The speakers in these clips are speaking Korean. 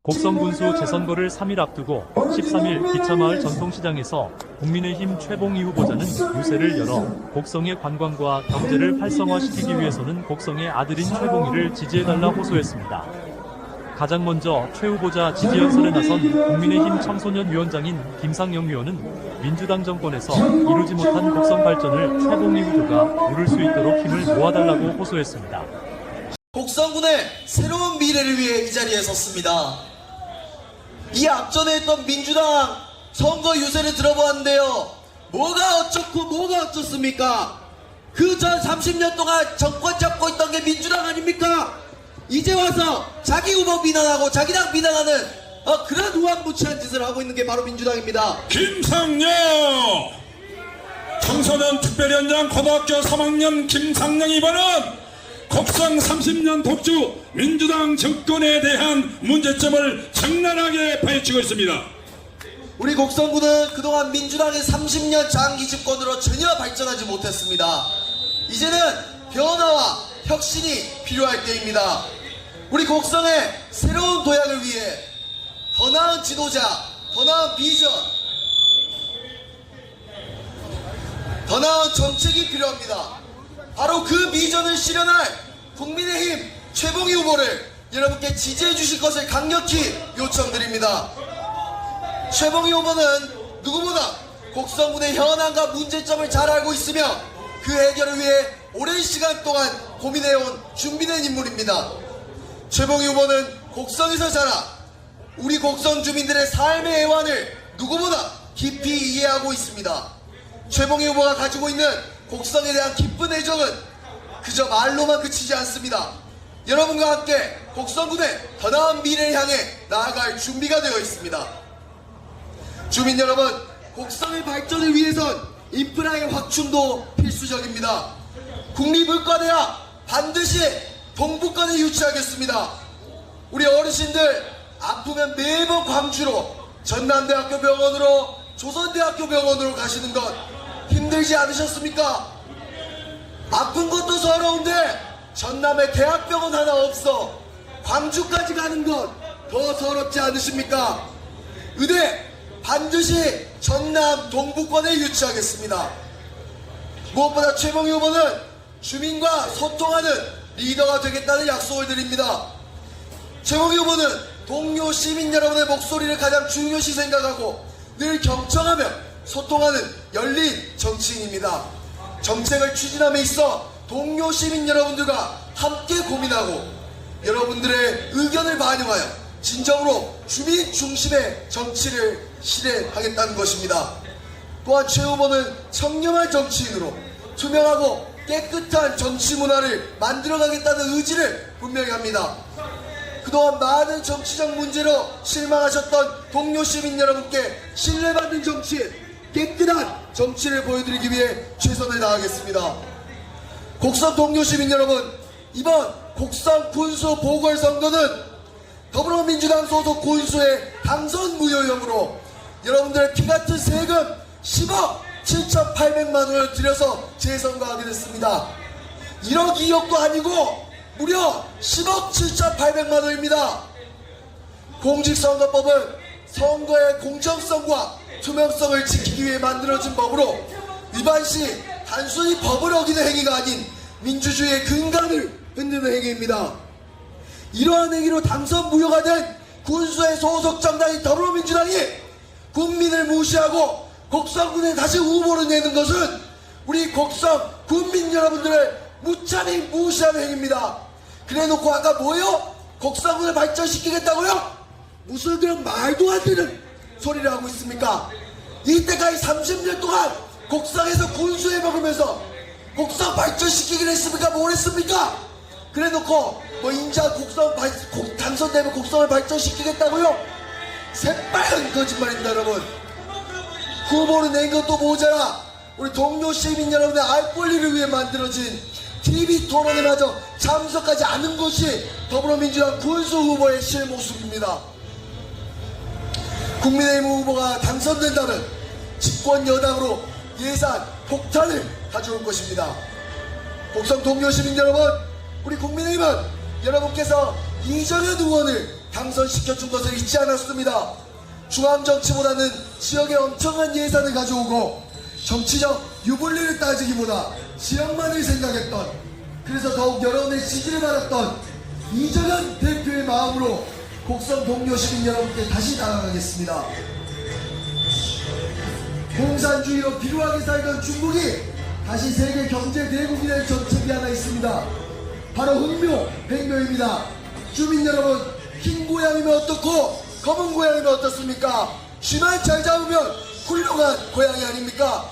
곡성군수 재선거를 3일 앞두고 13일 기차마을 전통시장에서 국민의힘 최봉희 후보자는 유세를 열어 곡성의 관광과 경제를 활성화시키기 위해서는 곡성의 아들인 최봉희를 지지해달라 호소했습니다. 가장 먼저 최 후보자 지지 연설에 나선 국민의힘 청소년 위원장인 김상영 의원은 민주당 정권에서 이루지 못한 곡성 발전을 최봉희 후보가 이룰 수 있도록 힘을 모아달라고 호소했습니다. 곡성군의 새로운 미래를 위해 이 자리에 섰습니다. 이 앞전에 했던 민주당 선거 유세를 들어보았는데요. 뭐가 어쩌고 뭐가 어쩌습니까? 그 전 30년 동안 정권 잡고 있던 게 민주당 아닙니까? 이제 와서 자기 후보 비난하고 자기 당 비난하는 그런 우한무치한 짓을 하고 있는 게 바로 민주당입니다. 김상영! 청소년 특별위원장 고등학교 3학년 김상영 이번은 곡성 30년 독주 민주당 정권에 대한 문제점을 적나라하게 파헤치고 있습니다. 우리 곡성군은 그동안 민주당의 30년 장기 집권으로 전혀 발전하지 못했습니다. 이제는 변화와 혁신이 필요할 때입니다. 우리 곡성의 새로운 도약을 위해 더 나은 지도자, 더 나은 비전, 더 나은 정책이 필요합니다. 바로 그 비전을 실현할 국민의힘 최봉희 후보를 여러분께 지지해 주실 것을 강력히 요청드립니다. 최봉희 후보는 누구보다 곡성군의 현안과 문제점을 잘 알고 있으며 그 해결을 위해 오랜 시간 동안 고민해온 준비된 인물입니다. 최봉희 후보는 곡성에서 자라 우리 곡성 주민들의 삶의 애환을 누구보다 깊이 이해하고 있습니다. 최봉희 후보가 가지고 있는 곡성에 대한 깊은 애정은 그저 말로만 그치지 않습니다. 여러분과 함께 곡성군의 더 나은 미래를 향해 나아갈 준비가 되어 있습니다. 주민 여러분, 곡성의 발전을 위해선 인프라의 확충도 필수적입니다. 국립의과대학 반드시 동북권에 유치하겠습니다. 우리 어르신들 아프면 매번 광주로, 전남대학교 병원으로, 조선대학교 병원으로 가시는 것 힘들지 않으셨습니까? 아픈 것도 서러운데 전남에 대학병원 하나 없어 광주까지 가는 것 더 서럽지 않으십니까? 의대 반드시 전남 동부권에 유치하겠습니다. 무엇보다 최봉희 후보는 주민과 소통하는 리더가 되겠다는 약속을 드립니다. 최봉희 후보는 동료 시민 여러분의 목소리를 가장 중요시 생각하고 늘 경청하며 소통하는 열린 정치인입니다. 정책을 추진함에 있어 동료 시민 여러분들과 함께 고민하고 여러분들의 의견을 반영하여 진정으로 주민 중심의 정치를 실행하겠다는 것입니다. 또한 최 후보는 청렴한 정치인으로 투명하고 깨끗한 정치 문화를 만들어가겠다는 의지를 분명히 합니다. 그동안 많은 정치적 문제로 실망하셨던 동료 시민 여러분께 신뢰받는 정치인, 깨끗한 정치를 보여드리기 위해 최선을 다하겠습니다. 곡성 동료 시민 여러분, 이번 곡성 군수 보궐선거는 더불어민주당 소속 군수의 당선 무효형으로 여러분들의 피같은 세금 10억 7,800만 원을 들여서 재선거하게 됐습니다. 1억 2억도 아니고 무려 10억 7,800만 원입니다. 공직선거법은 선거의 공정성과 투명성을 지키기 위해 만들어진 법으로 위반 시 단순히 법을 어기는 행위가 아닌 민주주의의 근간을 흔드는 행위입니다. 이러한 행위로 당선 무효가 된 군수의 소속 정당인 더불어민주당이 국민을 무시하고 곡성군에 다시 후보를 내는 것은 우리 곡성 군민 여러분들을 무참히 무시하는 행위입니다. 그래놓고 아까 뭐요? 곡성군을 발전시키겠다고요? 무슨 그런 말도 안 되는 소리를 하고 있습니까? 이때까지 30년 동안 곡성에서 군수해 먹으면서 곡성 발전시키기로 했습니까? 뭘 했습니까? 그래놓고 뭐 인자 곡성 당선되면 곡성을 발전시키겠다고요? 새빨간 거짓말입니다. 여러분, 후보를 낸 것도 모자라 우리 동료 시민 여러분의 알 권리를 위해 만들어진 TV 토론에 마저 참석하지 않은 것이 더불어민주당 군수 후보의 실모습입니다. 국민의힘 후보가 당선된다면 집권 여당으로 예산 폭탄을 가져올 것입니다. 곡성 동료 시민 여러분, 우리 국민의힘은 여러분께서 이정현 의원을 당선시켜준 것을 잊지 않았습니다. 중앙정치보다는 지역에 엄청난 예산을 가져오고 정치적 유불리를 따지기보다 지역만을 생각했던, 그래서 더욱 여러분의 지지를 받았던 이정현 대표의 마음으로 곡성 동료 시민 여러분께 다시 다가가겠습니다. 공산주의로 비루하게 살던 중국이 다시 세계 경제 대국이 될 정책이 하나 있습니다. 바로 흑묘, 백묘입니다. 주민 여러분, 흰 고양이면 어떻고 검은 고양이면 어떻습니까? 쥐만 잘 잡으면 훌륭한 고양이 아닙니까?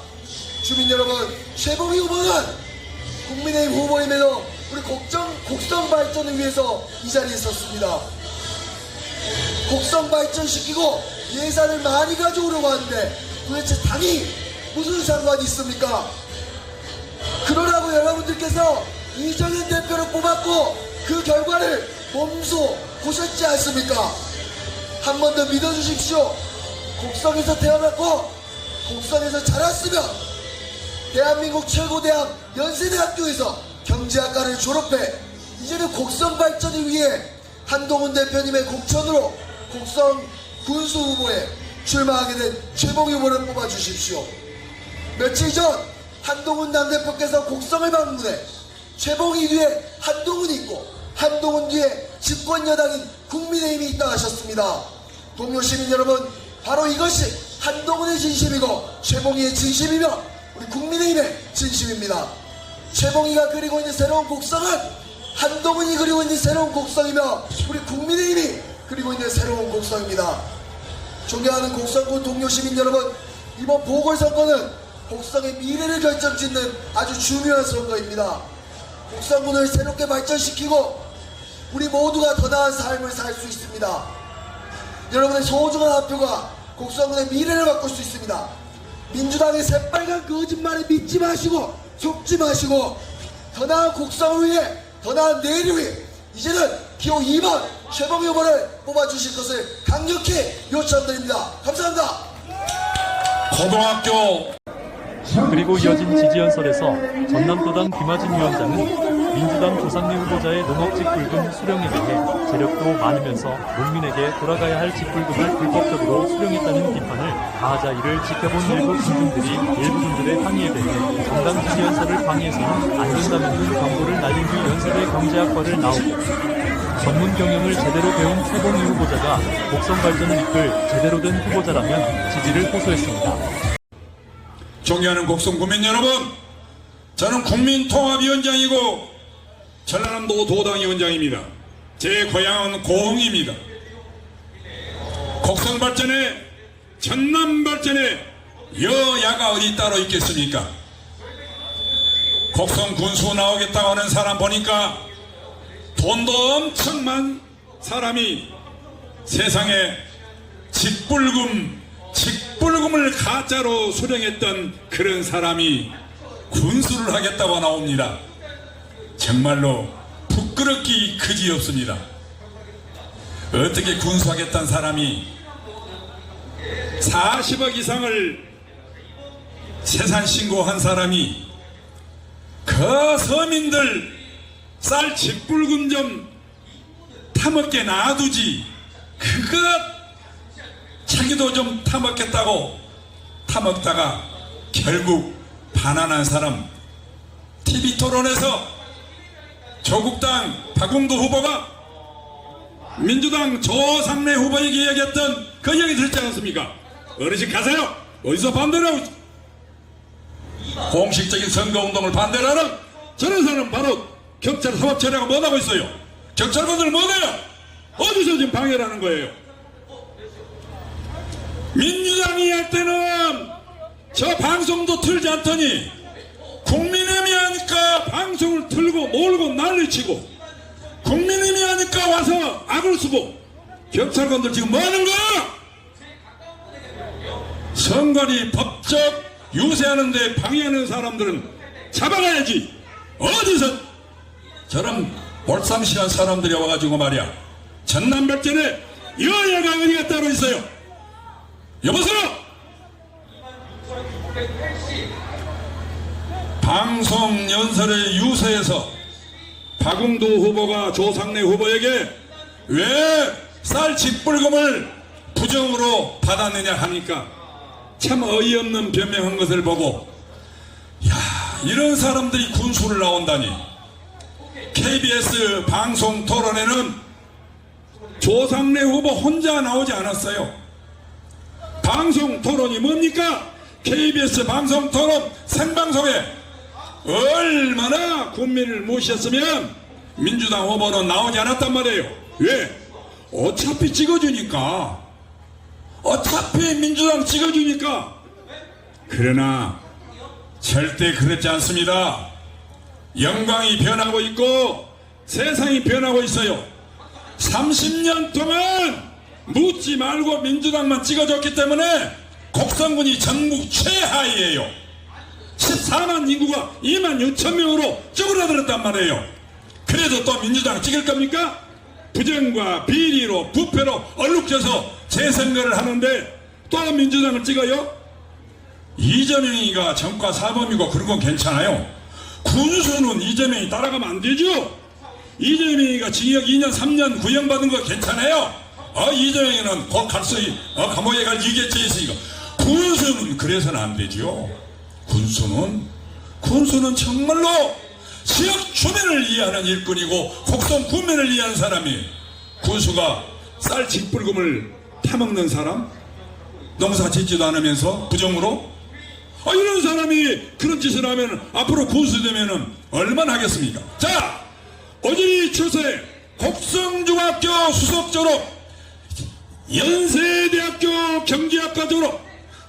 주민 여러분, 최봉희 후보는 국민의힘 후보임에도 우리 곡성 발전을 위해서 이 자리에 섰습니다. 곡성 발전시키고 예산을 많이 가져오려고 하는데 도대체 당이 무슨 상관이 있습니까? 그러라고 여러분들께서 이정현 대표를 뽑았고 그 결과를 몸소 보셨지 않습니까? 한 번 더 믿어주십시오. 곡성에서 태어났고 곡성에서 자랐으면 대한민국 최고 대학 연세대학교에서 경제학과를 졸업해 이제는 곡성 발전을 위해 한동훈 대표님의 공천으로 곡성 군수 후보에 출마하게 된 최봉희 후보를 뽑아주십시오. 며칠 전 한동훈 당대표께서 곡성을 방문해 최봉희 뒤에 한동훈이 있고 한동훈 뒤에 집권 여당인 국민의힘이 있다 하셨습니다. 동료 시민 여러분, 바로 이것이 한동훈의 진심이고 최봉희의 진심이며 우리 국민의힘의 진심입니다. 최봉희가 그리고 있는 새로운 곡성은 한동훈이 그리고 있는 새로운 곡성이며 우리 국민의힘이 그리고 있는 새로운 곡성입니다. 존경하는 곡성군 동료 시민 여러분, 이번 보궐선거는 곡성의 미래를 결정짓는 아주 중요한 선거입니다. 곡성군을 새롭게 발전시키고 우리 모두가 더 나은 삶을 살 수 있습니다. 여러분의 소중한 한 표가 곡성군의 미래를 바꿀 수 있습니다. 민주당의 새빨간 거짓말에 믿지 마시고 속지 마시고 더 나은 곡성을 위해, 더 나은 내일을 위해 이제는 기호 2번 최봉희 후보를 뽑아주실 것을 강력히 요청드립니다. 감사합니다. 고등학교 그리고 이어진 지지연설에서 전남도당 김하진 위원장은 민주당 조상래 후보자의 농업 직불금 수령에 대해 재력도 많으면서 농민에게 돌아가야 할 직불금을 불법적으로 수령했다는 비판을 가하자 이를 지켜본 일부 분들의 항의에 대해 정당 지지연설을 방해해서는 안 된다는 광고를 날린 뒤 연세대 경제학과를 나오고 전문 경영을 제대로 배운 최봉희 후보자가 곡성 발전을 이끌 제대로 된 후보자라면 지지를 호소했습니다. 존경하는 곡성 국민 여러분, 저는 국민통합위원장이고 전라남도 도당위원장입니다. 제 고향은 고흥입니다. 곡성 발전에, 전남 발전에 여야가 어디 따로 있겠습니까? 곡성 군수 나오겠다고 하는 사람 보니까 돈도 엄청 많은 사람이 세상에 직불금을 가짜로 수령했던 그런 사람이 군수를 하겠다고 나옵니다. 정말로 부끄럽기 그지없습니다. 어떻게 군수하겠다는 사람이 40억 이상을 세산 신고한 사람이 그 서민들 쌀 직불금 좀 타먹게 놔두지, 그것 자기도 좀 타먹겠다고 타먹다가 결국 반환한 사람, TV토론에서 조국당 박웅도 후보가 민주당 조상래 후보에게 이야기했던 그 이야기 들었지 않습니까? 어르신 가세요. 어디서 반대를 하고 있어? 공식적인 선거운동을 반대를 하는 저런 사람 바로 경찰 사법처리하고 뭐하고 있어요? 경찰관들 뭐해요? 어디서 지금 방해를 하는 거예요? 민주당이 할 때는 저 방송도 틀지 않더니 국민의힘이 하니까 방송을 틀고 몰고 난리치고, 국민의힘이 하니까 와서 악을 쓰고, 경찰관들 지금 뭐하는 거야? 선관위 법적 유세하는데 방해하는 사람들은 잡아가야지. 어디서 저런 몰상식한 사람들이 와가지고 말이야, 전남 발전에 여야가 어디가 따로 있어요? 여보세요? 방송 연설의 유세에서 박웅도 후보가 조상래 후보에게 왜 쌀 직불금을 부정으로 받았느냐 하니까 참 어이없는 변명한 것을 보고, 야, 이런 사람들이 군수를 나온다니. KBS 방송 토론에는 조상래 후보 혼자 나오지 않았어요. 방송 토론이 뭡니까? KBS 방송 토론 생방송에 얼마나 국민을 모셨으면 민주당 후보는 나오지 않았단 말이에요. 왜? 어차피 찍어주니까. 어차피 민주당 찍어주니까. 그러나 절대 그렇지 않습니다. 영광이 변하고 있고 세상이 변하고 있어요. 30년 동안 묻지 말고 민주당만 찍어줬기 때문에 곡성군이 전국 최하위예요. 14만 인구가 2만 6천 명으로 쭈그러들었단 말이에요. 그래도 또 민주당 찍을 겁니까? 부정과 비리로 부패로 얼룩져서 재선거를 하는데 또 민주당을 찍어요? 이재명이가 전과 사범이고 그런 건 괜찮아요. 군수는 이재명이 따라가면 안 되죠. 이재명이가 징역 2년 3년 구형받은 거 괜찮아요. 이재명이는 곧 갈수이 감옥에 갈 유죄죄 있으니까. 군수는 그래서는 안 되죠. 군수는 정말로 지역 주민을 이해하는 일꾼이고 곡성 군민을 이해하는 사람이. 군수가 쌀 직불금을 타먹는 사람, 농사 짓지도 않으면서 부정으로, 이런 사람이 그런 짓을 하면 앞으로 군수 되면은 얼마나 하겠습니까? 자, 어제이 추세 곡성중학교 수석 졸업, 연세대학교 경제학과 졸업,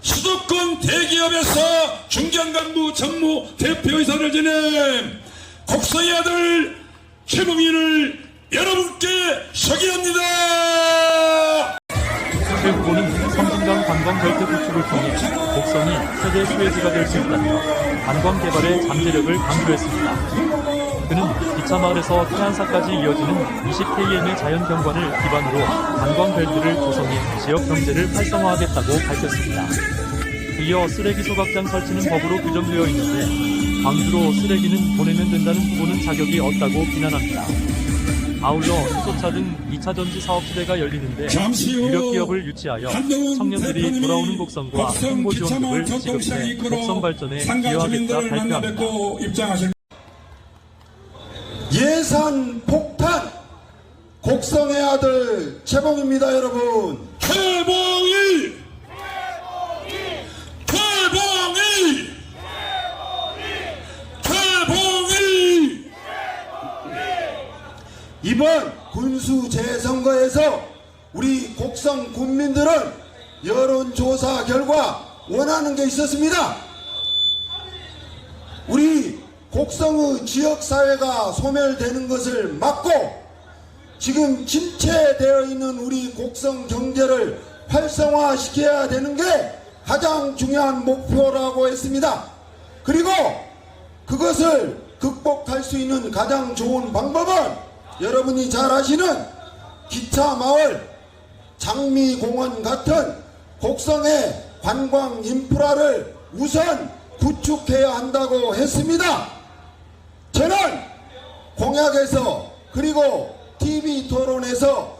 수도권 대기업에서 중견간부 전무 대표이사를 지낸 곡성의 아들 최봉희를 여러분께 소개합니다. 최 후보는 섬진강 관광벨트 구축을 통해 곡성이 세계 수혜지가 될 수 있다며 관광 개발의 잠재력을 강조했습니다. 그는 기차마을에서 태안사까지 이어지는 20km의 자연경관을 기반으로 관광벨트를 조성해 지역 경제를 활성화하겠다고 밝혔습니다. 이어 쓰레기 소각장 설치는 법으로 규정되어 있는데 광주로 쓰레기는 보내면 된다는 후보는 자격이 없다고 비난합니다. 아울러 수소차 등 2차 전지 사업 시대가 열리는데 유력 기업을 유치하여 청년들이 돌아오는 곡성과 홍보 지원금을 지급해 곡성 발전에 기여하겠다 발표합니다. 예산 폭탄 곡성의 아들 최봉입니다. 여러분, 최봉희 이번 군수 재선거에서 우리 곡성 군민들은 여론조사 결과 원하는 게 있었습니다. 우리 곡성의 지역사회가 소멸되는 것을 막고 지금 침체되어 있는 우리 곡성 경제를 활성화시켜야 되는 게 가장 중요한 목표라고 했습니다. 그리고 그것을 극복할 수 있는 가장 좋은 방법은 여러분이 잘 아시는 기차마을, 장미공원 같은 곡성의 관광 인프라를 우선 구축해야 한다고 했습니다. 저는 공약에서 그리고 TV 토론에서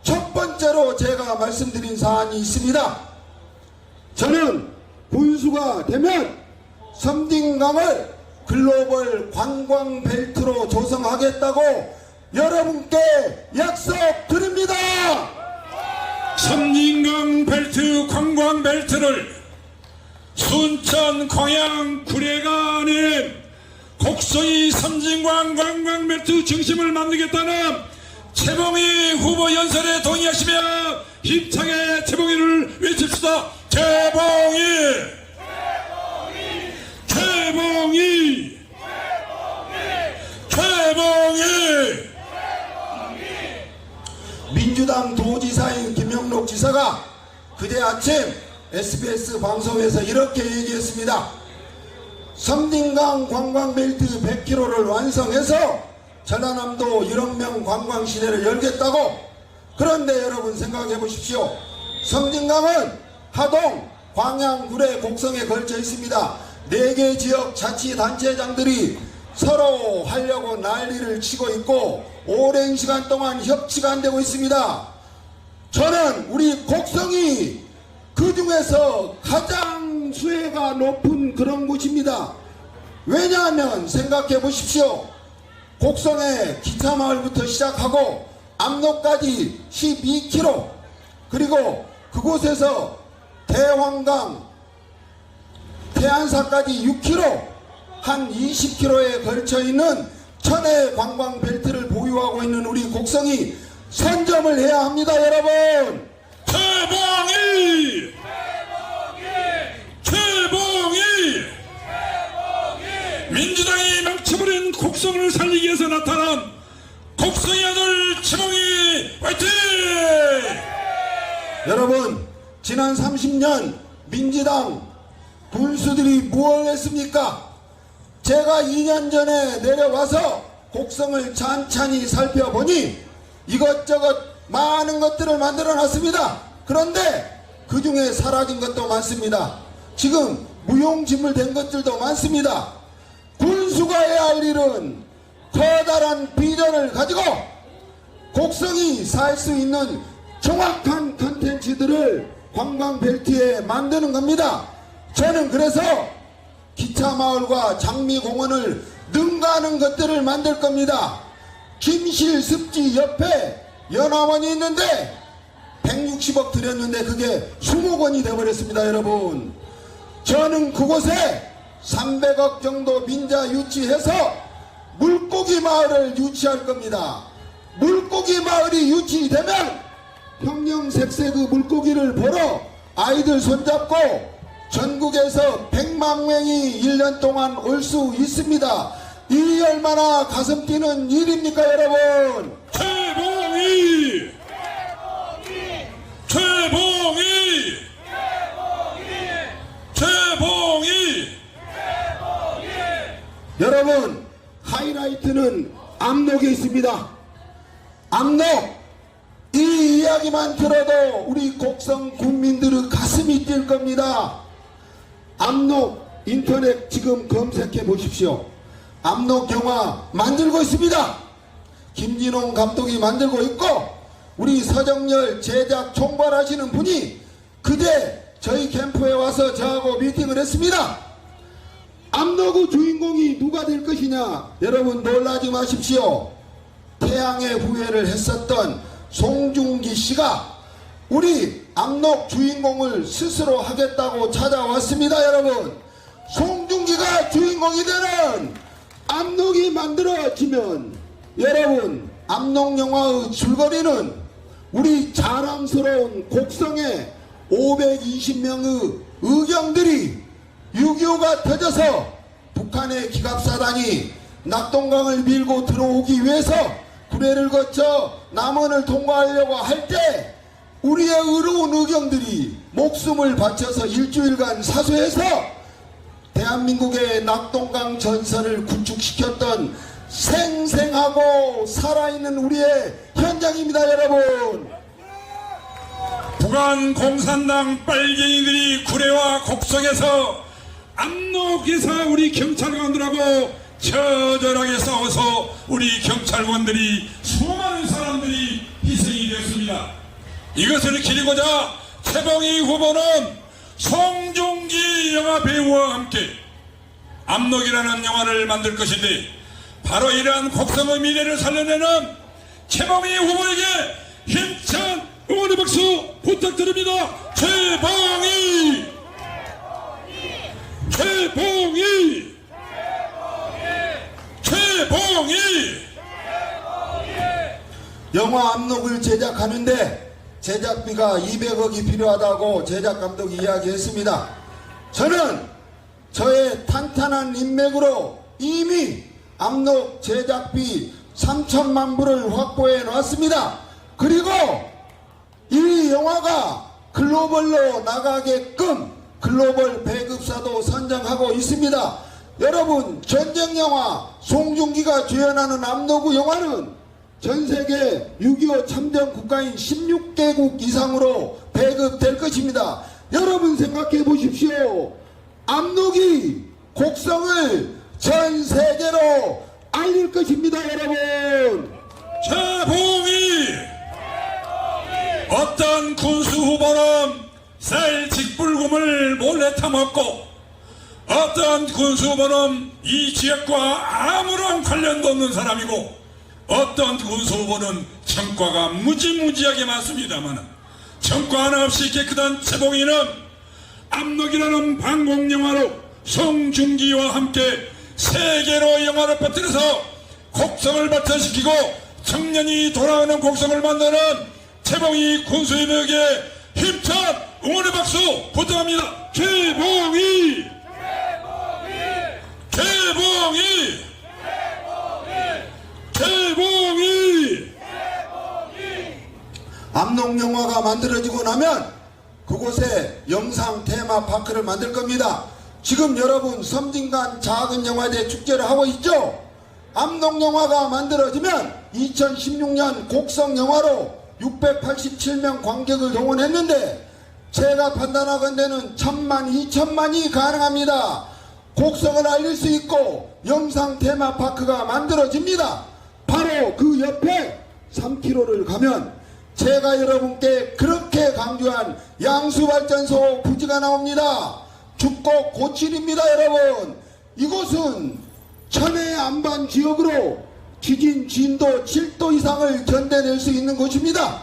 첫 번째로 제가 말씀드린 사안이 있습니다. 저는 군수가 되면 섬진강을 글로벌 관광 벨트로 조성하겠다고 여러분께 약속드립니다. 섬진강 벨트 관광 벨트를 순천, 광양, 구례가 아닌 곡성이 섬진강 관광 벨트 중심을 만들겠다는 최봉희 후보 연설에 동의하시며 힘차게 최봉희를 외칩시다. 최봉희! 민주당 도지사인 김영록 지사가 그제 아침 SBS 방송에서 이렇게 얘기했습니다. 섬진강 관광벨트 100km를 완성해서 전라남도 1억 명 관광시대를 열겠다고. 그런데 여러분 생각해 보십시오. 섬진강은 하동, 광양, 구례, 곡성에 걸쳐 있습니다. 4개 지역 자치단체장들이 서로 하려고 난리를 치고 있고 오랜 시간 동안 협치가 안 되고 있습니다. 저는 우리 곡성이 그 중에서 가장 수혜가 높은 그런 곳입니다. 왜냐하면 생각해 보십시오. 곡성의 기차마을부터 시작하고 압록까지 12km, 그리고 그곳에서 대왕강, 태안사까지 6km, 한 20km에 걸쳐 있는 천혜 관광 벨트를 보유하고 있는 우리 곡성이 선점을 해야 합니다, 여러분. 최봉희! 최봉희! 민주당이 망쳐버린 곡성을 살리기 위해서 나타난 곡성의 아들 최봉희 화이팅! 여러분, 지난 30년 민주당 군수들이 무엇을 했습니까? 제가 2년 전에 내려와서 곡성을 찬찬히 살펴보니 이것저것 많은 것들을 만들어 놨습니다. 그런데 그 중에 사라진 것도 많습니다. 지금 무용지물된 것들도 많습니다. 군수가 해야 할 일은 커다란 비전을 가지고 곡성이 살 수 있는 정확한 컨텐츠들을 관광벨트에 만드는 겁니다. 저는 그래서 기차마을과 장미공원을 능가하는 것들을 만들 겁니다. 김실 습지 옆에 연화원이 있는데 160억 들였는데 그게 20억원이 되어버렸습니다, 여러분. 저는 그곳에 300억 정도 민자 유치해서 물고기 마을을 유치할 겁니다. 물고기 마을이 유치되면 형형색색 그 물고기를 보러 아이들 손잡고 전국에서 100만 명이 1년 동안 올 수 있습니다. 이 얼마나 가슴 뛰는 일입니까, 여러분? 최봉희! 최봉희! 최봉희! 여러분, 하이라이트는 압록에 있습니다. 압록, 이 이야기만 들어도 우리 곡성 국민들의 가슴이 뛸 겁니다. 압록 인터넷 지금 검색해 보십시오. 압록 영화 만들고 있습니다. 김진홍 감독이 만들고 있고 우리 서정열 제작 총괄하시는 분이 그제 저희 캠프에 와서 저하고 미팅을 했습니다. 압록의 주인공이 누가 될 것이냐? 여러분 놀라지 마십시오. 태양의 후예를 했었던 송중기 씨가 우리 압록 주인공을 스스로 하겠다고 찾아왔습니다, 여러분. 송중기가 주인공이 되는 압록이 만들어지면 여러분, 압록 영화의 줄거리는 우리 자랑스러운 곡성의 520명의 의경들이 6.25가 터져서 북한의 기갑사단이 낙동강을 밀고 들어오기 위해서 구례를 거쳐 남원을 통과하려고 할 때 우리의 의로운 의경들이 목숨을 바쳐서 일주일간 사수해서 대한민국의 낙동강 전선을 구축시켰던 생생하고 살아있는 우리의 현장입니다, 여러분. 북한 공산당 빨갱이들이 구례와 곡성에서 압록에서 우리 경찰관들하고 처절하게 싸워서 우리 경찰관들이 수많은 사람들이 희생이 되었습니다. 이것을 기리고자 최봉희 후보는 송중기 영화 배우와 함께 압록이라는 영화를 만들 것인데 바로 이러한 곡성의 미래를 살려내는 최봉희 후보에게 힘찬 응원의 박수 부탁드립니다. 최봉희! 최봉희! 최봉희! 영화 압록을 제작하는데 제작비가 200억이 필요하다고 제작 감독이 이야기했습니다. 저는 저의 탄탄한 인맥으로 이미 압록 제작비 3천만 불을 확보해 놨습니다. 그리고 이 영화가 글로벌로 나가게끔 글로벌 배급사도 선정하고 있습니다. 여러분, 전쟁영화 송중기가 주연하는 압록의 영화는 전세계 6.25 참전 국가인 16개국 이상으로 배급될 것입니다. 여러분 생각해 보십시오. 압록이 곡성을 전 세계로 알릴 것입니다, 여러분. 최봉희! 어떤 군수 후보는 쌀 직불금을 몰래 타먹고 어떤 군수 후보는 이 지역과 아무런 관련도 없는 사람이고 어떤 군수 후보는 성과가 무지무지하게 많습니다만 성과 하나 없이 깨끗한 최봉희는 압록이라는 방공영화로 송중기와 함께 세계로 영화를 퍼뜨려서 곡성을 발전시키고 청년이 돌아오는 곡성을 만드는 최봉희 군수님에게 힘찬 응원의 박수 부탁합니다. 최봉희! 최봉희! 최봉희! 압록영화가 만들어지고 나면 그곳에 영상 테마파크를 만들 겁니다. 지금 여러분 섬진간 작은 영화제 축제를 하고 있죠. 압록영화가 만들어지면 2016년 곡성영화로 687명 관객을 동원했는데 제가 판단하건대는 1000만, 2000만이 가능합니다. 곡성을 알릴 수 있고 영상 테마파크가 만들어집니다. 바로 그 옆에 3km를 가면 제가 여러분께 그렇게 강조한 양수발전소 부지가 나옵니다. 죽고 고칠입니다. 여러분, 이곳은 천혜 안반 지역으로 지진 진도 7도 이상을 견뎌낼 수 있는 곳입니다.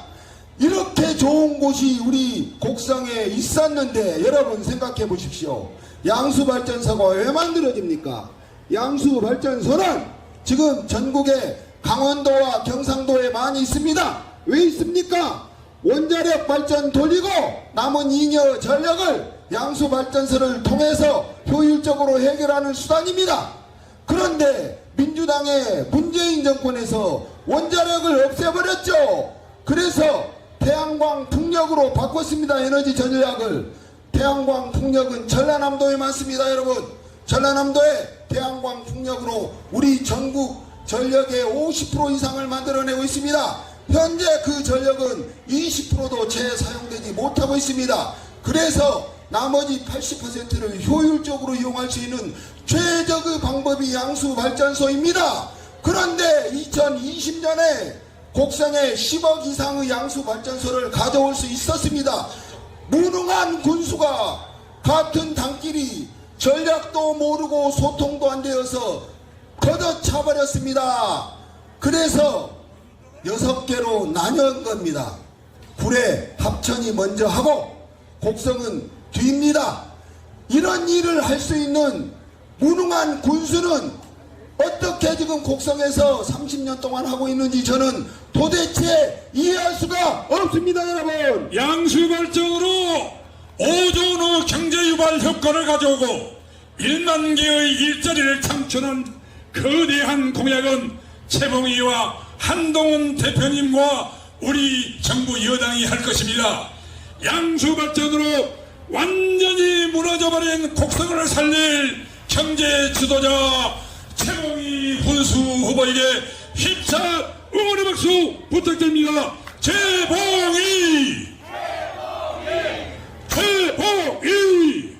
이렇게 좋은 곳이 우리 곡성에 있었는데 여러분 생각해 보십시오. 양수발전소가 왜 만들어집니까? 양수발전소는 지금 전국에 강원도와 경상도에 많이 있습니다. 왜 있습니까? 원자력 발전 돌리고 남은 잉여 전력을 양수발전소를 통해서 효율적으로 해결하는 수단입니다. 그런데 민주당의 문재인 정권에서 원자력을 없애버렸죠. 그래서 태양광 풍력으로 바꿨습니다. 에너지 전략을. 태양광 풍력은 전라남도에 많습니다. 여러분, 전라남도에 태양광 풍력으로 우리 전국 전력의 50% 이상을 만들어내고 있습니다. 현재 그 전력은 20%도 재사용되지 못하고 있습니다. 그래서 나머지 80%를 효율적으로 이용할 수 있는 최적의 방법이 양수발전소입니다. 그런데 2020년에 곡성에 10억 이상의 양수발전소를 가져올 수 있었습니다. 무능한 군수가 같은 당끼리 전략도 모르고 소통도 안 되어서 걷어차버렸습니다. 그래서 6개로 나뉜 겁니다. 구례, 합천이 먼저 하고 곡성은 뒤입니다. 이런 일을 할 수 있는 무능한 군수는 어떻게 지금 곡성에서 30년 동안 하고 있는지 저는 도대체 이해할 수가 없습니다. 여러분, 양수발전으로 5조 경제유발 효과를 가져오고 1만 개의 일자리를 창출한 거대한 공약은 최봉희와 한동훈 대표님과 우리 정부 여당이 할 것입니다. 양수발전으로 완전히 무너져버린 곡성을 살릴 경제 지도자 최봉희 군수 후보에게 힘찬 응원의 박수 부탁드립니다. 최봉희! 최봉희!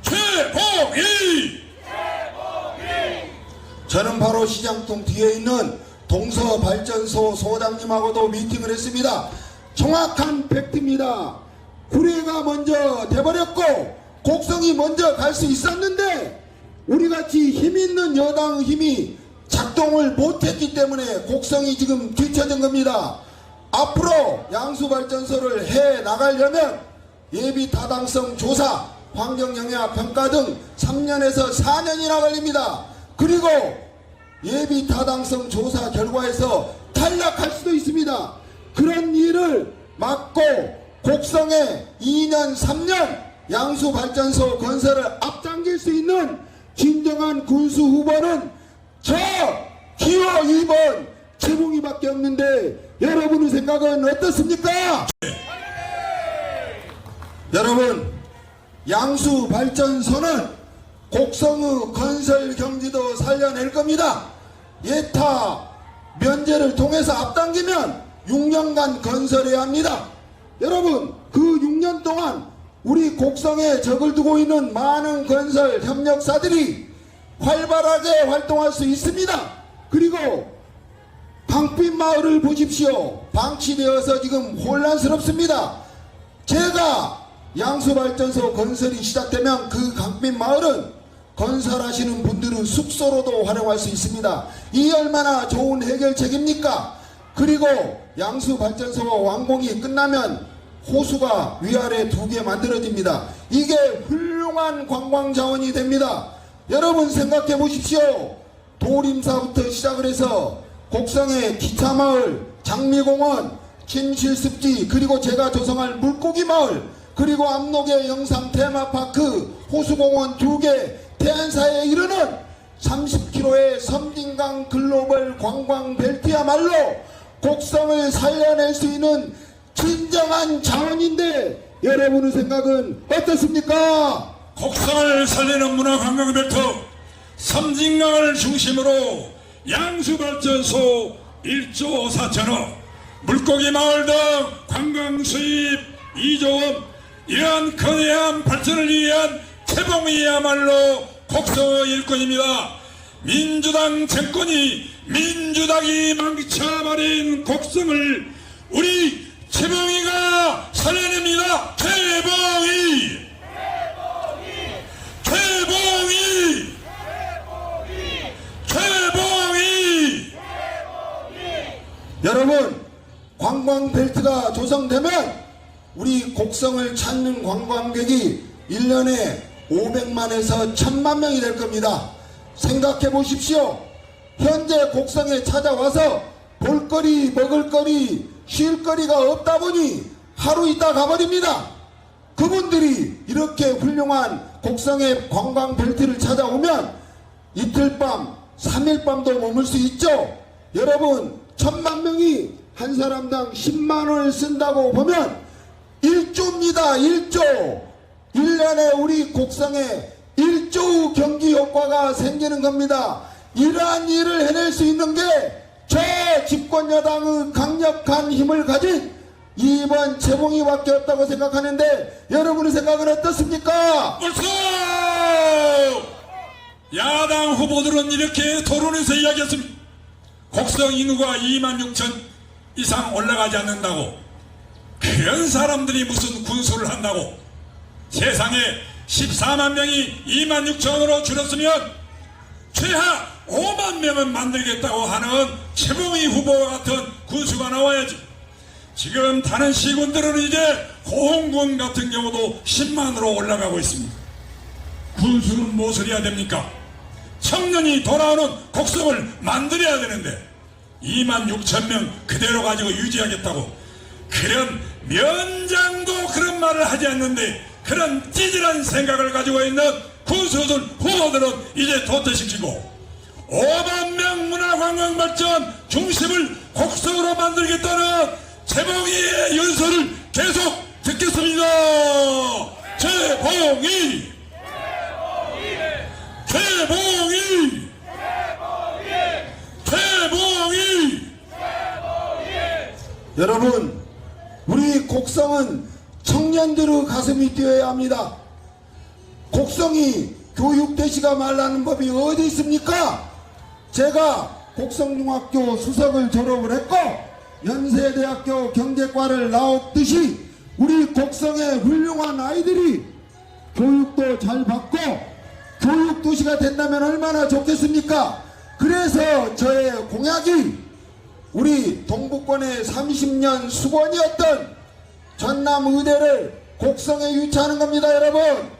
최봉희! 저는 바로 시장통 뒤에 있는 동서발전소 소장님하고도 미팅을 했습니다. 정확한 팩트입니다. 구례가 먼저 돼버렸고 곡성이 먼저 갈 수 있었는데 우리같이 힘있는 여당의 힘이 작동을 못했기 때문에 곡성이 지금 뒤처진 겁니다. 앞으로 양수발전소를 해 나가려면 예비 타당성 조사, 환경영향평가 등 3년에서 4년이나 걸립니다. 그리고 예비 타당성 조사 결과에서 탈락할 수도 있습니다. 그런 일을 막고 곡성에 2년 3년 양수발전소 건설을 앞당길 수 있는 진정한 군수 후보는 저 기호 2번 최봉희밖에 없는데 여러분의 생각은 어떻습니까? 여러분, 양수발전소는 곡성의 건설 경지도 살려낼 겁니다. 예타 면제를 통해서 앞당기면 6년간 건설해야 합니다. 여러분, 그 6년 동안 우리 곡성에 적을 두고 있는 많은 건설 협력사들이 활발하게 활동할 수 있습니다. 그리고 강빛 마을을 보십시오. 방치되어서 지금 혼란스럽습니다. 제가 양수발전소 건설이 시작되면 그 강빛 마을은 건설하시는 분들은 숙소로도 활용할 수 있습니다. 이 얼마나 좋은 해결책입니까? 그리고 양수발전소가 완공이 끝나면 호수가 위아래 2개 만들어집니다. 이게 훌륭한 관광자원이 됩니다. 여러분 생각해 보십시오. 도림사부터 시작을 해서 곡성의 기차마을, 장미공원, 침실습지, 그리고 제가 조성할 물고기마을, 그리고 압록의 영상 테마파크, 호수공원 2개, 태안사에 이르는 30km의 섬진강 글로벌 관광벨트야말로 곡성을 살려낼 수 있는 진정한 자원인데 여러분의 생각은 어떻습니까? 곡성을 살리는 문화관광벨트, 섬진강을 중심으로 양수발전소 1조 4천억, 물고기마을 등 관광수입 2조 원, 이러한 거대한 발전을 위한 태봉이야말로 곡성의 일꾼입니다. 민주당 정권이 민주당이 망쳐버린 곡성을 우리 태봉이가 살려냅니다. 태봉이! 태봉이! 태봉이! 여러분, 관광벨트가 조성되면 우리 곡성을 찾는 관광객이 1년에 500만에서 1000만 명이 될 겁니다. 생각해 보십시오. 현재 곡성에 찾아와서 볼거리, 먹을거리, 쉴거리가 없다 보니 하루 있다 가버립니다. 그분들이 이렇게 훌륭한 곡성의 관광벨트를 찾아오면 이틀밤, 3일밤도 머물 수 있죠. 여러분, 1000만 명이 한 사람당 10만 원을 쓴다고 보면 1조입니다. 1조. 1년에 우리 곡성에 1조 경기 효과가 생기는 겁니다. 이러한 일을 해낼 수 있는 게 저 집권 여당의 강력한 힘을 가진 이번 재봉이밖에 없다고 생각하는데 여러분의 생각은 어떻습니까? 옳소! 야당 후보들은 이렇게 토론에서 이야기했습니다. 곡성 인구가 2만 6천 이상 올라가지 않는다고, 그런 사람들이 무슨 군수를 한다고, 세상에 14만 명이 2만 6천으로 줄었으면 최하 5만 명은 만들겠다고 하는 최봉희 후보와 같은 군수가 나와야지. 지금 다른 시군들은 이제 호흥군 같은 경우도 10만으로 올라가고 있습니다. 군수는 무엇을 해야 됩니까? 청년이 돌아오는 곡성을 만들어야 되는데 2만 6천 명 그대로 가지고 유지하겠다고, 그런 면장도 그런 말을 하지 않는데 그런 찌질한 생각을 가지고 있는 군수들 후보들은 이제 도태시키고 5만 명 문화관광발전 중심을 곡성으로 만들겠다는 재봉이의 연설을 계속 듣겠습니다. 재봉이! 재봉이! 재봉이! 여러분, 우리 곡성은 청년들의 가슴이 뛰어야 합니다. 곡성이 교육대시가 말라는 법이 어디 있습니까? 제가 곡성중학교 수석을 졸업을 했고 연세대학교 경제과를 나왔듯이 우리 곡성의 훌륭한 아이들이 교육도 잘 받고 교육도시가 된다면 얼마나 좋겠습니까? 그래서 저의 공약이 우리 동북권의 30년 수건이었던 전남의대를 곡성에 유치하는 겁니다. 여러분,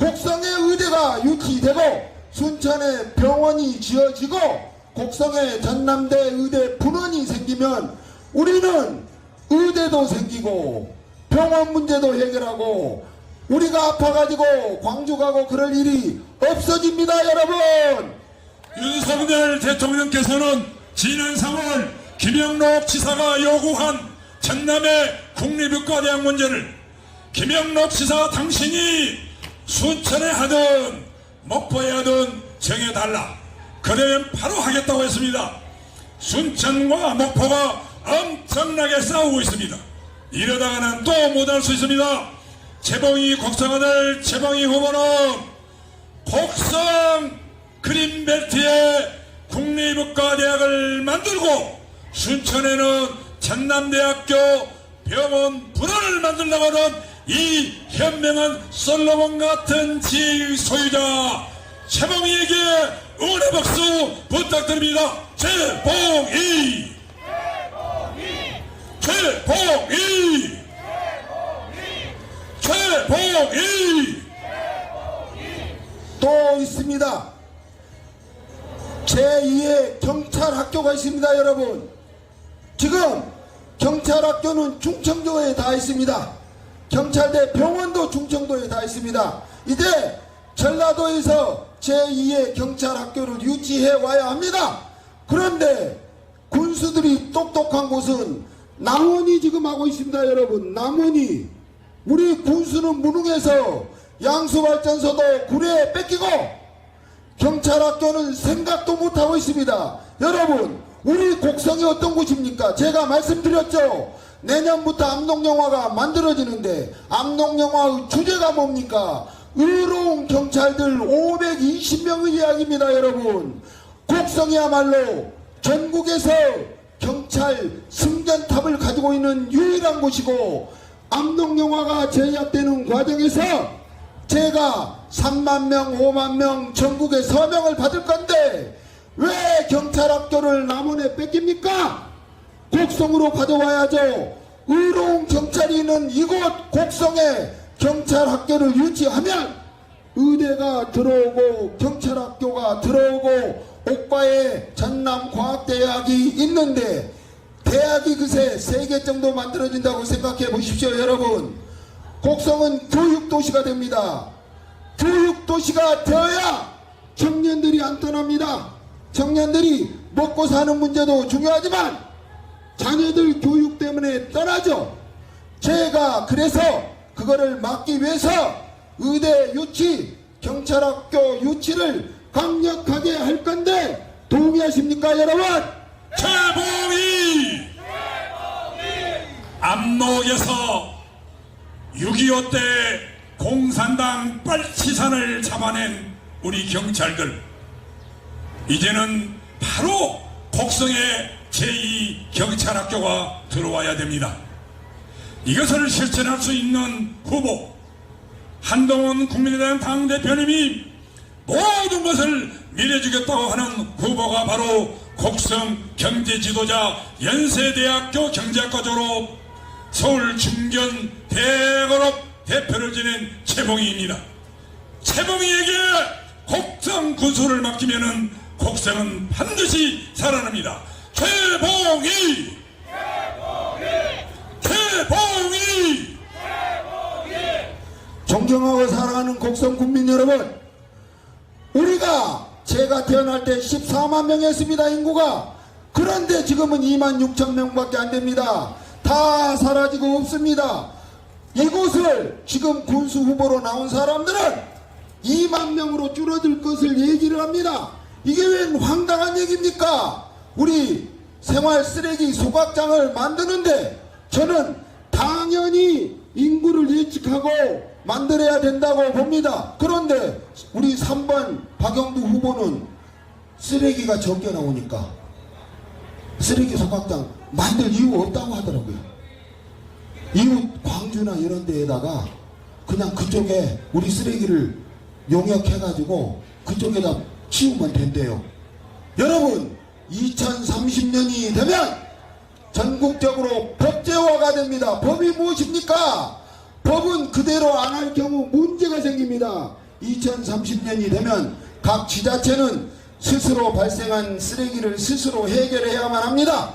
곡성의 의대가 유치되고 순천에 병원이 지어지고 곡성에 전남대 의대 분원이 생기면 우리는 의대도 생기고 병원 문제도 해결하고 우리가 아파가지고 광주 가고 그럴 일이 없어집니다. 여러분, 윤석열 대통령께서는 지난 3월 김영록 지사가 요구한 전남의 국립의과대학 문제를 김영록 지사 당신이 순천에 하든 목포에 하든 정해달라, 그러면 바로 하겠다고 했습니다. 순천과 목포가 엄청나게 싸우고 있습니다. 이러다가는 또 못할 수 있습니다. 재봉이 곡성아들 재봉이 후보는 곡성 그린벨트에 국립의과대학을 만들고 순천에는 전남대학교 병원 분원을 만들려고 하는 이 현명한 솔로몬 같은 지혜의 소유자 최봉희에게 응원의 박수 부탁드립니다. 최봉희! 최봉희! 최봉희! 또 있습니다. 제2의 경찰학교가 있습니다. 여러분, 지금 경찰학교는 충청도에 다 있습니다. 경찰대 병원도 충청도에 다 있습니다. 이제 전라도에서 제2의 경찰학교를 유치해 와야 합니다. 그런데 군수들이 똑똑한 곳은 남원이 지금 하고 있습니다. 여러분, 남원이 우리 군수는 무능해서 양수발전소도 구례에 뺏기고 경찰학교는 생각도 못하고 있습니다. 여러분, 우리 곡성이 어떤 곳입니까? 제가 말씀드렸죠. 내년부터 암록영화가 만들어지는데 암록영화의 주제가 뭡니까? 의로운 경찰들 520명의 이야기입니다. 여러분, 곡성이야말로 전국에서 경찰 승전탑을 가지고 있는 유일한 곳이고, 암록영화가 제작되는 과정에서 제가 3만 명, 5만 명 전국에 서명을 받을 건데 왜 경찰학교를 남원에 뺏깁니까? 곡성으로 가져와야죠. 의로운 경찰이 있는 이곳 곡성에 경찰학교를 유치하면 의대가 들어오고 경찰학교가 들어오고 옥바에 전남과학대학이 있는데 대학이 그새 3개 정도 만들어진다고 생각해 보십시오. 여러분, 곡성은 교육도시가 됩니다. 교육도시가 되어야 청년들이 안 떠납니다. 청년들이 먹고 사는 문제도 중요하지만 자녀들 교육 때문에 떠나죠. 제가 그래서 그거를 막기 위해서 의대 유치, 경찰학교 유치를 강력하게 할 건데 동의하십니까, 여러분? 최봉희! 압록에서 6.25 때 공산당 빨치산을 잡아낸 우리 경찰들, 이제는 바로 곡성에 제2경찰학교가 들어와야 됩니다. 이것을 실천할 수 있는 후보, 한동훈 국민의당 당대표님이 모든 것을 밀어주겠다고 하는 후보가 바로 곡성 경제지도자 연세대학교 경제학과 졸업, 서울 중견 대학업 대표를 지낸 최봉희입니다. 최봉희에게 곡성 군수를 맡기면은 곡성은 반드시 살아납니다. 최봉희! 최봉희! 존경하고 사랑하는 곡성 국민 여러분, 우리가 제가 태어날 때 14만 명이었습니다. 인구가. 그런데 지금은 2만 6천 명밖에 안 됩니다. 다 사라지고 없습니다. 이곳을 지금 군수 후보로 나온 사람들은 2만 명으로 줄어들 것을 얘기를 합니다. 이게 웬 황당한 얘기입니까? 우리 생활 쓰레기 소각장을 만드는데 저는 당연히 인구를 예측하고 만들어야 된다고 봅니다. 그런데 우리 3번 박영두 후보는 쓰레기가 적게 나오니까 쓰레기 소각장 만들 이유 없다고 하더라고요. 이웃 광주나 이런 데에다가 그냥 그쪽에 우리 쓰레기를 용역해가지고 그쪽에다 치우면 된대요. 여러분, 2030년이 되면 전국적으로 법제화가 됩니다. 법이 무엇입니까? 법은 그대로 안 할 경우 문제가 생깁니다. 2030년이 되면 각 지자체는 스스로 발생한 쓰레기를 스스로 해결해야만 합니다.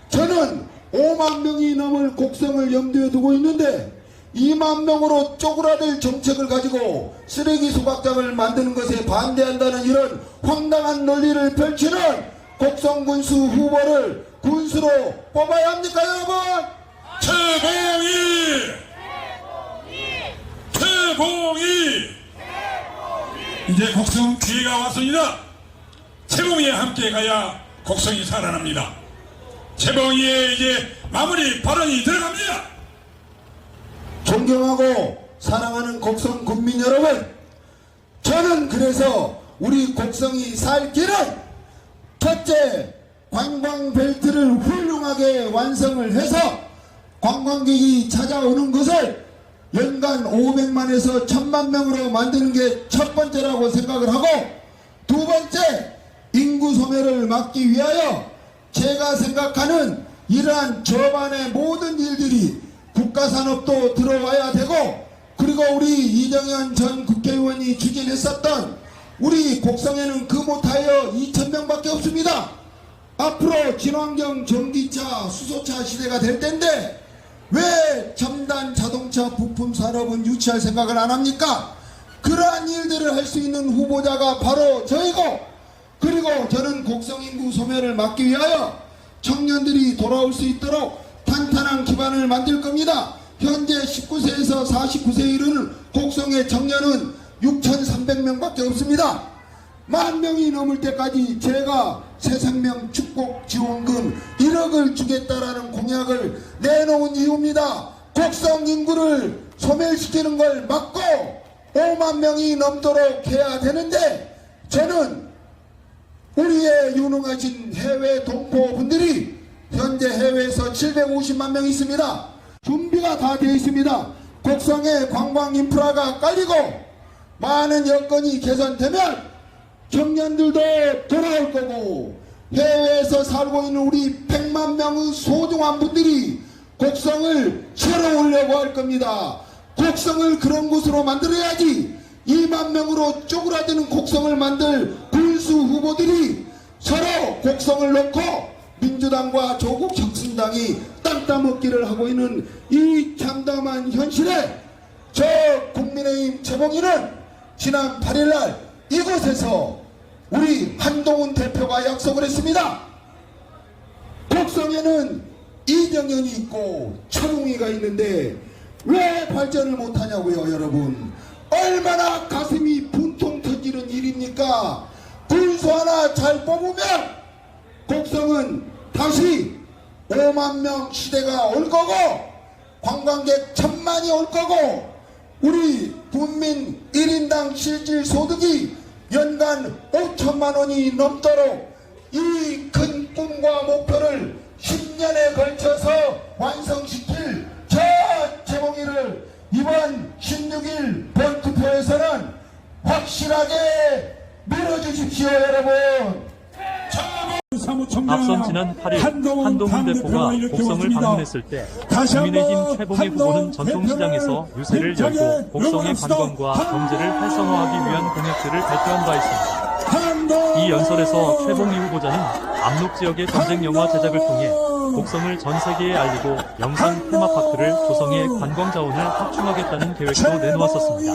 저는 5만 명이 넘을 곡성을 염두에 두고 있는데 2만 명으로 쪼그라들 정책을 가지고 쓰레기 소각장을 만드는 것에 반대한다는 이런 황당한 논리를 펼치는 곡성 군수 후보를 군수로 뽑아야 합니까, 여러분? 최봉희! 최봉희! 이제 곡성 기회가 왔습니다. 최봉희와 함께 가야 곡성이 살아납니다. 최봉희의 이제 마무리 발언이 들어갑니다. 존경하고 사랑하는 곡성 국민 여러분, 저는 그래서 우리 곡성이 살 길은 첫째, 관광벨트를 훌륭하게 완성을 해서 관광객이 찾아오는 것을 연간 500만에서 1000만 명으로 만드는 게 첫 번째라고 생각을 하고, 두 번째, 인구 소멸을 막기 위하여 제가 생각하는 이러한 저반의 모든 일들이 국가산업도 들어와야 되고, 그리고 우리 이정현 전 국회의원이 추진했었던 우리 곡성에는 금호타이어 2000명밖에 없습니다. 앞으로 친환경 전기차, 수소차 시대가 될 텐데 왜 첨단 자동차 부품 산업은 유치할 생각을 안 합니까? 그러한 일들을 할 수 있는 후보자가 바로 저이고, 그리고 저는 곡성 인구 소멸을 막기 위하여 청년들이 돌아올 수 있도록 탄탄한 기반을 만들 겁니다. 현재 19세에서 49세에 이르는 곡성의 청년은 6,300명밖에 없습니다. 10,000명이 넘을 때까지 제가 새생명 축복 지원금 1억을 주겠다라는 공약을 내놓은 이유입니다. 곡성 인구를 소멸시키는 걸 막고 5만 명이 넘도록 해야 되는데, 저는 우리의 유능하신 해외 동포분들이 현재 해외에서 750만 명 있습니다. 준비가 다 되어 있습니다. 곡성의 관광 인프라가 깔리고 많은 여건이 개선되면 청년들도 돌아올 거고, 해외에서 살고 있는 우리 100만 명의 소중한 분들이 곡성을 채로 오려고 할 겁니다. 곡성을 그런 곳으로 만들어야지 2만 명으로 쪼그라드는 곡성을 만들 군수 후보들이 서로 곡성을 놓고 민주당과 조국 혁신당이 땅 따먹기를 하고 있는 이 참담한 현실에 저 국민의힘 최봉희는 지난 8일날 이곳에서 우리 한동훈 대표가 약속을 했습니다. 곡성에는 이정현이 있고 철웅이가 있는데 왜 발전을 못하냐고요, 여러분. 얼마나 가슴이 분통 터지는 일입니까? 군수 하나 잘 뽑으면 곡성은 다시 5만 명 시대가 올 거고, 관광객 1000만이 올 거고, 우리 국민 1인당 실질 소득이 연간 5천만 원이 넘도록 이 큰 꿈과 목표를 10년에 걸쳐서 완성시킬 저 최봉희를 이번 16일 본투표에서는 확실하게 밀어주십시오, 여러분. 앞선 지난 8일 한동훈 대표가 곡성을 방문했을 때 국민의힘 최봉희 후보는 전통시장에서 유세를 열고 곡성의 관광과 경제를 활성화하기 위한 공약들을 발표한 바 있습니다. 이 연설에서 최봉희 후보자는 압록 지역의 전쟁 영화 제작을 통해 곡성을 전 세계에 알리고 영상 테마파크를 조성해 관광 자원을 확충하겠다는 계획도 내놓았었습니다.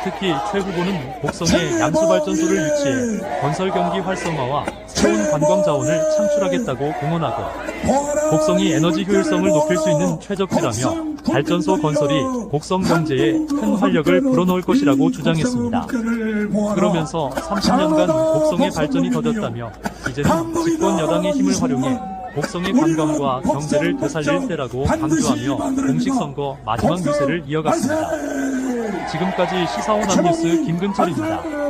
특히 최 후보는 곡성에 양수발전소를 유치해 건설 경기 활성화와 새로운 관광 자원을 창출하겠다고 공언하고, 곡성이 에너지 효율성을 높일 수 있는 최적지라며 발전소 건설이 곡성 경제에 큰 활력을 불어넣을 것이라고 주장했습니다. 그러면서 30년간 곡성의 발전이 더뎠다며 이제는 집권 여당의 힘을 활용해 곡성의 관광과 경제를 되살릴 때라고 강조하며 공식 선거 마지막 유세를 이어갔습니다. 지금까지 시사온 암뉴스 김근철입니다.